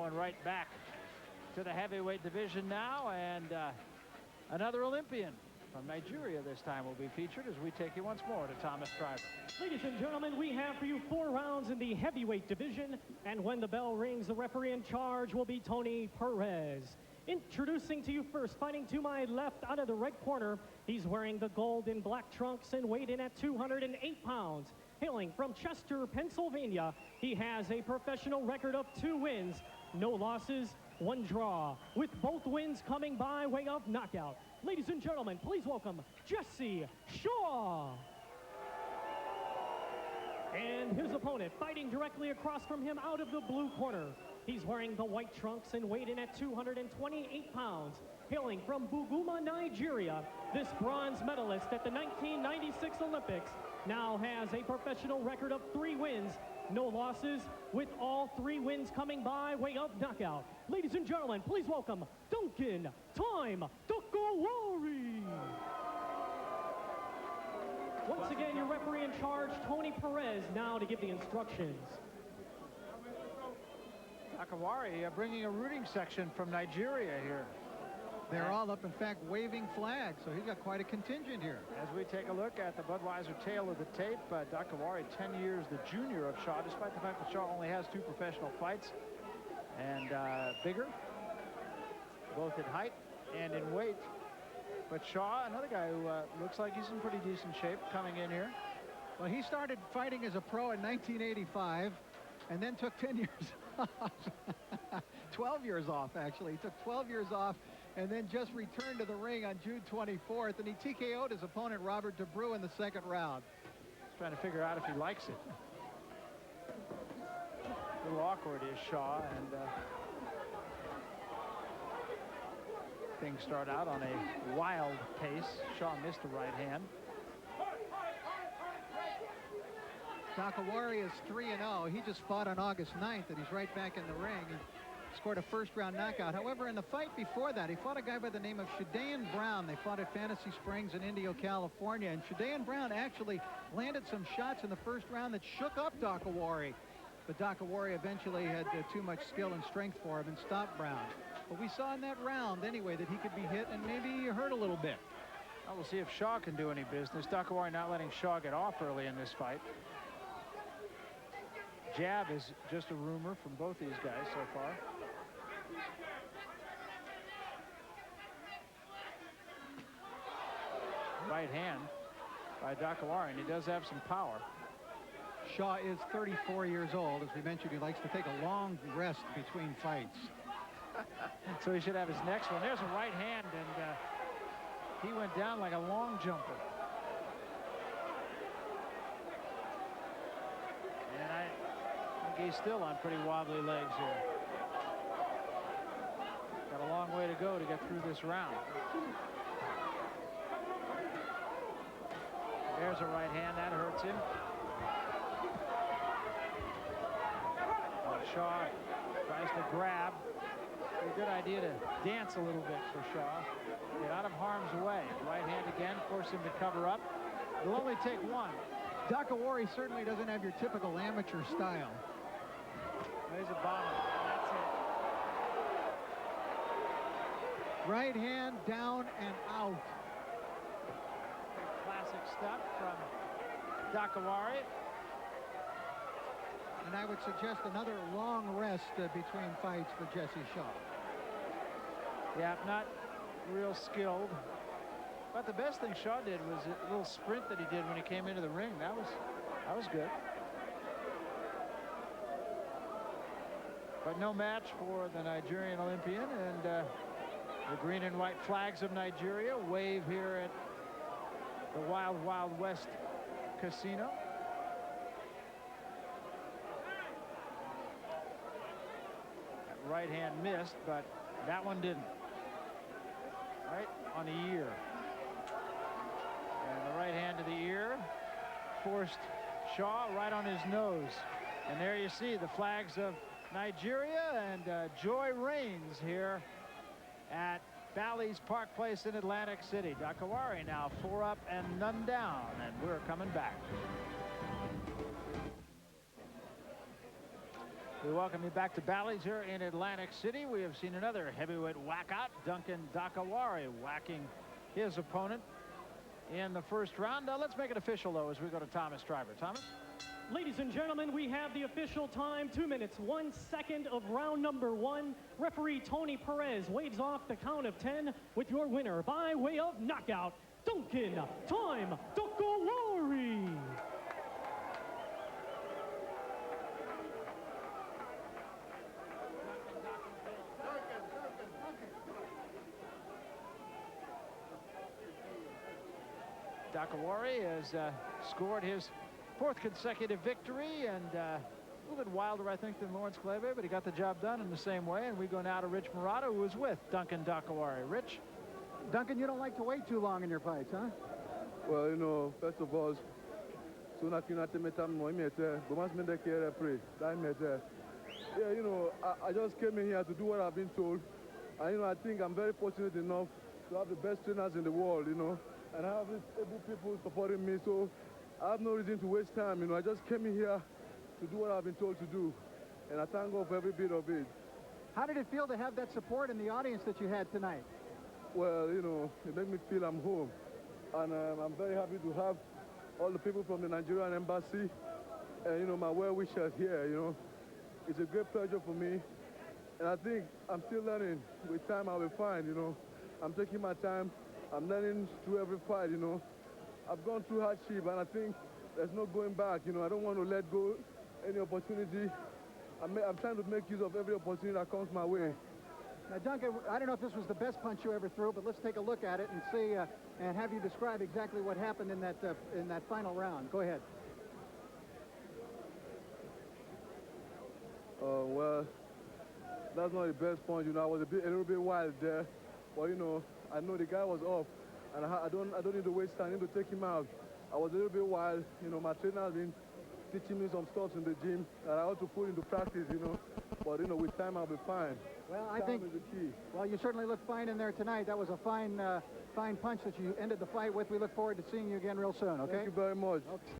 going right back to the heavyweight division now, and another Olympian from Nigeria this time will be featured as we take you once more to Thomas Driver. Ladies and gentlemen, we have for you 4 rounds in the heavyweight division, and when the bell rings, the referee in charge will be Tony Perez. Introducing to you first, fighting to my left out of the red corner, he's wearing the gold and black trunks and weighed in at 208 pounds. Hailing from Chester, Pennsylvania, he has a professional record of 2 wins, no losses, 1 draw, with both wins coming by way of knockout. Ladies and gentlemen, please welcome Jesse Shaw. And his opponent, fighting directly across from him out of the blue corner. He's wearing the white trunks and weighed in at 228 pounds. Hailing from Buguma, Nigeria, this bronze medalist at the 1996 Olympics now has a professional record of 3 wins, no losses, with all 3 wins coming by way of knockout. Ladies and gentlemen, please welcome Duncan "Time" Dokiwari. Once again, your referee in charge, Tony Perez, now to give the instructions. Dokiwari bringing a rooting section from Nigeria here. They're all up, in fact, waving flags, so he's got quite a contingent here. As we take a look at the Budweiser tail of the tape, Dokiwari, 10 years the junior of Shaw, despite the fact that Shaw only has 2 professional fights, and bigger, both in height and in weight. But Shaw, another guy who looks like he's in pretty decent shape coming in here. Well, he started fighting as a pro in 1985 and then took 10 years off. 12 years off, actually. He took 12 years off and then just returned to the ring on June 24th, and he TKO'd his opponent, Robert DeBrew, in the 2nd round. He's trying to figure out if he likes it. A little awkward is Shaw, and things start out on a wild pace. Shaw missed a right hand. Dokiwari is 3-0. He just fought on August 9th, and he's right back in the ring. He scored a 1st-round knockout. However, in the fight before that, he fought a guy by the name of Shadayan Brown. They fought at Fantasy Springs in Indio, California, and Shadayan Brown actually landed some shots in the 1st round that shook up Dokiwari. But Dokiwari eventually had too much skill and strength for him and stopped Brown. But we saw in that round, anyway, that he could be hit and maybe hurt a little bit. Well, we'll see if Shaw can do any business. Dokiwari not letting Shaw get off early in this fight. Jab is just a rumor from both these guys so far. Right hand by Dokiwari, and he does have some power. Shaw is 34 years old. As we mentioned, he likes to take a long rest between fights. So he should have his next one. There's a right hand, and he went down like a long jumper. And I think he's still on pretty wobbly legs here. Got a long way to go to get through this round. There's a right hand. That hurts him. Shaw tries to grab. A good idea to dance a little bit for Shaw. Get out of harm's way. Right hand again, force him to cover up. It'll only take 1. Dokiwari certainly doesn't have your typical amateur style. There's a bottom. That's it. Right hand down and out. Classic stuff from Dokiwari. And I would suggest another long rest between fights for Jesse Shaw. Yeah, not real skilled. But the best thing Shaw did was a little sprint that he did when he came into the ring. That was good. But no match for the Nigerian Olympian, and the green and white flags of Nigeria wave here at the Wild Wild West Casino. That right hand missed, but that one didn't. Right on the ear. And the right hand to the ear forced Shaw right on his nose. And there you see the flags of Nigeria, and joy reigns here at Bally's Park Place in Atlantic City. Dokiwari now 4 up and none down, and we're coming back. We welcome you back to Bally's here in Atlantic City. We have seen another heavyweight whack-out, Duncan Dokiwari whacking his opponent in the first round. Now let's make it official, though, as we go to Thomas Stryber. Thomas? Ladies and gentlemen, we have the official time, 2 minutes, 1 second of round number 1. Referee Tony Perez waves off the count of 10 with your winner by way of knockout, Duncan "Time" Dokiwari. Dokiwari has scored his 4th consecutive victory, and a little bit wilder, I think, than Lawrence Clave, but he got the job done in the same way. And we go now to Rich Murata, who is with Duncan Dokiwari. Rich? Duncan, you don't like to wait too long in your fights, huh? Well, you know, first of all, soon as you yeah, you know, I just came in here to do what I've been told. And, you know, I think I'm very fortunate enough to have the best trainers in the world, you know, and I have able people supporting me, so I have no reason to waste time, you know. I just came in here to do what I've been told to do, and I thank God for every bit of it. How did it feel to have that support in the audience that you had tonight? Well, you know, it made me feel I'm home, and I'm very happy to have all the people from the Nigerian embassy and, you know, my well-wishers here, you know. It's a great pleasure for me, and I think I'm still learning. With time, I'll be fine, you know. I'm taking my time. I'm learning through every fight, you know. I've gone through hardship, and I think there's no going back, you know. I don't want to let go any opportunity. I'm trying to make use of every opportunity that comes my way. Now, Duncan, I don't know if this was the best punch you ever threw, but let's take a look at it and see, and have you describe exactly what happened in that final round. Go ahead. Well, that's not the best punch, you know. I was a little bit wild there, but, you know, I know the guy was off, and I don't need to waste time. I need to take him out. I was a little bit wild, you know. My trainer has been teaching me some stuff in the gym that I ought to put into practice, you know. But, you know, with time, I'll be fine. Well, I Time think, is the key. well, you certainly looked fine in there tonight. That was a fine punch that you ended the fight with. We look forward to seeing you again real soon, okay? Thank you very much. Okay.